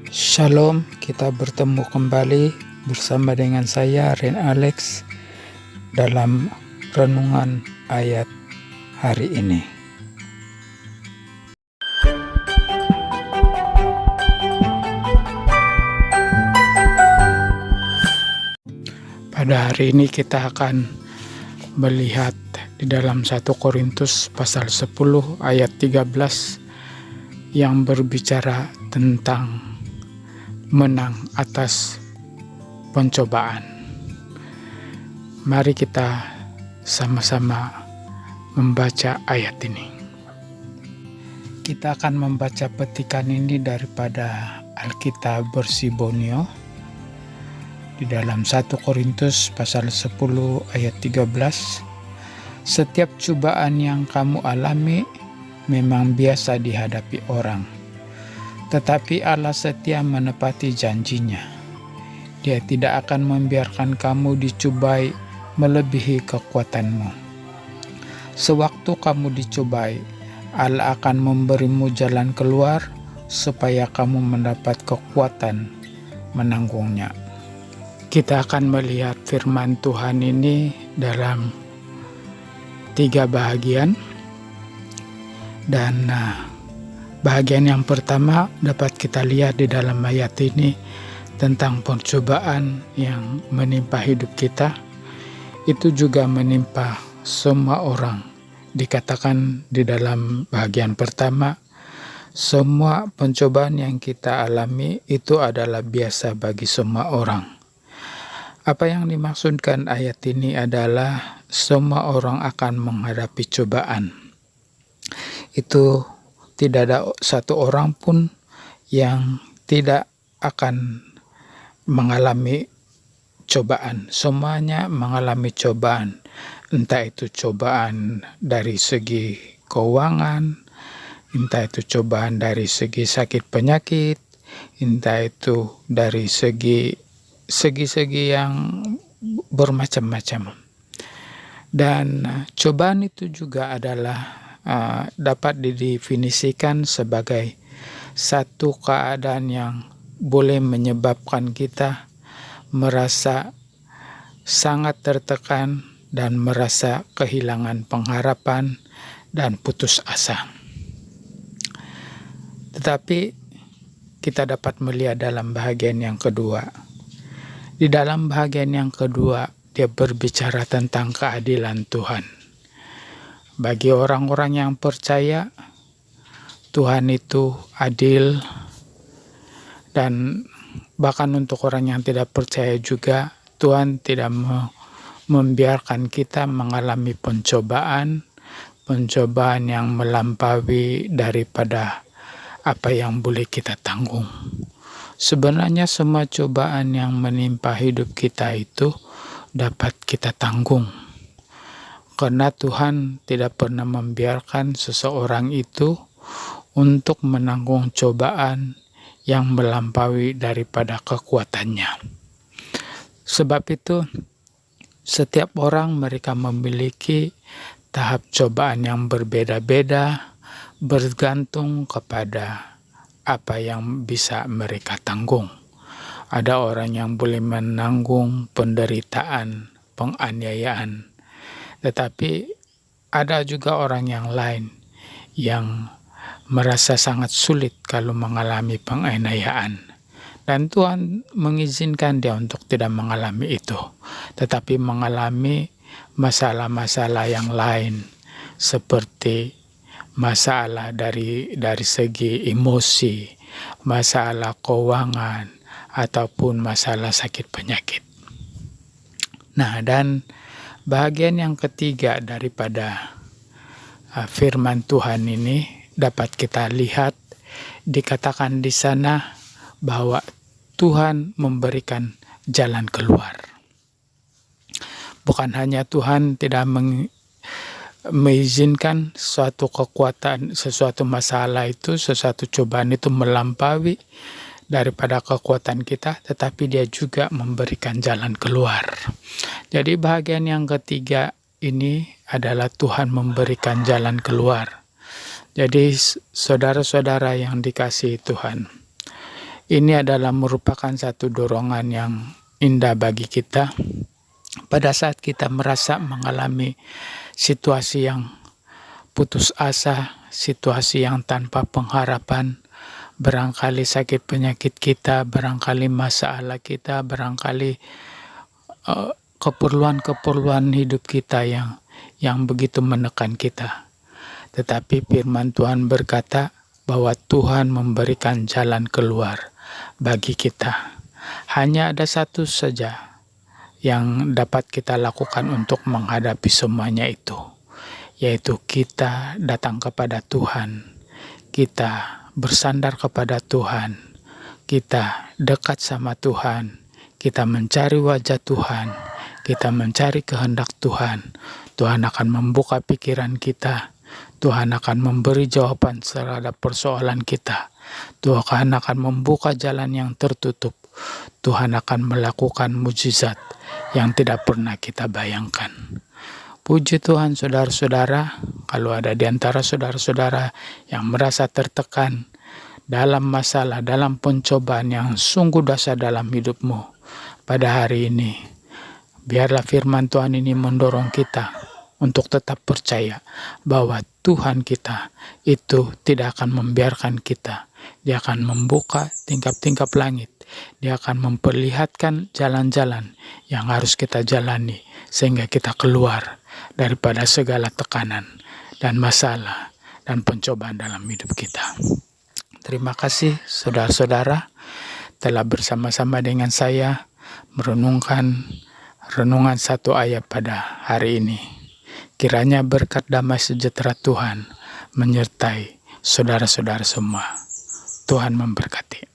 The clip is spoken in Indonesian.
Shalom, kita bertemu kembali bersama dengan saya Ren Alex dalam renungan ayat hari ini. Pada hari ini kita akan melihat di dalam 1 Korintus pasal 10 ayat 13 yang berbicara tentang menang atas pencobaan. Mari kita sama-sama membaca ayat ini. Kita akan membaca petikan ini daripada Alkitab Bersibonio di dalam 1 Korintus pasal 10 ayat 13. Setiap cobaan yang kamu alami memang biasa dihadapi orang. Tetapi Allah setia menepati janjinya. Dia tidak akan membiarkan kamu dicobai melebihi kekuatanmu. Sewaktu kamu dicobai, Allah akan memberimu jalan keluar supaya kamu mendapat kekuatan menanggungnya. Kita akan melihat firman Tuhan ini dalam 3 bahagian. Dan bahagian yang pertama dapat kita lihat di dalam ayat ini tentang pencobaan yang menimpa hidup kita. Itu juga menimpa semua orang. Dikatakan di dalam bahagian pertama, semua pencobaan yang kita alami itu adalah biasa bagi semua orang. Apa yang dimaksudkan ayat ini adalah semua orang akan menghadapi cobaan. Itu tidak ada satu orang pun yang tidak akan mengalami cobaan. Semuanya mengalami cobaan. Entah itu cobaan dari segi keuangan, entah itu cobaan dari segi sakit penyakit, entah itu dari segi-segi yang bermacam-macam. Dan cobaan itu juga adalah dapat didefinisikan sebagai satu keadaan yang boleh menyebabkan kita merasa sangat tertekan dan merasa kehilangan pengharapan dan putus asa. Tetapi kita dapat melihat dalam bahagian yang kedua. Di dalam bahagian yang kedua, dia berbicara tentang keadilan Tuhan. Bagi orang-orang yang percaya, Tuhan itu adil, dan bahkan untuk orang yang tidak percaya juga, Tuhan tidak membiarkan kita mengalami pencobaan yang melampaui daripada apa yang boleh kita tanggung. Sebenarnya semua cobaan yang menimpa hidup kita itu dapat kita tanggung. Karena Tuhan tidak pernah membiarkan seseorang itu untuk menanggung cobaan yang melampaui daripada kekuatannya. Sebab itu, setiap orang mereka memiliki tahap cobaan yang berbeda-beda, bergantung kepada apa yang bisa mereka tanggung. Ada orang yang boleh menanggung penderitaan, penganiayaan. Tetapi ada juga orang yang lain yang merasa sangat sulit kalau mengalami penganiayaan. Dan Tuhan mengizinkan dia untuk tidak mengalami itu, tetapi mengalami masalah-masalah yang lain, seperti masalah dari segi emosi, masalah keuangan, ataupun masalah sakit penyakit. Nah, dan bahagian yang ketiga daripada firman Tuhan ini dapat kita lihat, dikatakan di sana bahwa Tuhan memberikan jalan keluar. Bukan hanya Tuhan tidak mengizinkan suatu kekuatan, sesuatu masalah itu, sesuatu cobaan itu melampaui daripada kekuatan kita, tetapi dia juga memberikan jalan keluar. Jadi bahagian yang ketiga ini adalah Tuhan memberikan jalan keluar. Jadi saudara-saudara yang dikasihi Tuhan, Ini adalah merupakan satu dorongan yang indah bagi kita pada saat kita merasa mengalami situasi yang putus asa, situasi yang tanpa pengharapan, barangkali sakit penyakit kita, barangkali masalah kita, barangkali keperluan-keperluan hidup kita yang begitu menekan kita. Tetapi firman Tuhan berkata bahwa Tuhan memberikan jalan keluar bagi kita. Hanya ada satu saja yang dapat kita lakukan untuk menghadapi semuanya itu, yaitu kita datang kepada Tuhan, kita bersandar kepada Tuhan, kita dekat sama Tuhan, kita mencari wajah Tuhan, kita mencari kehendak Tuhan. Tuhan akan membuka pikiran kita, Tuhan akan memberi jawaban terhadap persoalan kita, Tuhan akan membuka jalan yang tertutup, Tuhan akan melakukan mujizat yang tidak pernah kita bayangkan. Puji Tuhan saudara-saudara, kalau ada di antara saudara-saudara yang merasa tertekan dalam masalah, dalam pencobaan yang sungguh dahsyat dalam hidupmu pada hari ini, biarlah firman Tuhan ini mendorong kita untuk tetap percaya bahwa Tuhan kita itu tidak akan membiarkan kita. Dia akan membuka tingkap-tingkap langit. Dia akan memperlihatkan jalan-jalan yang harus kita jalani sehingga kita keluar daripada segala tekanan dan masalah dan pencobaan dalam hidup kita. Terima kasih saudara-saudara telah bersama-sama dengan saya merenungkan renungan satu ayat pada hari ini. Kiranya berkat damai sejahtera Tuhan menyertai saudara-saudara semua. Tuhan memberkati.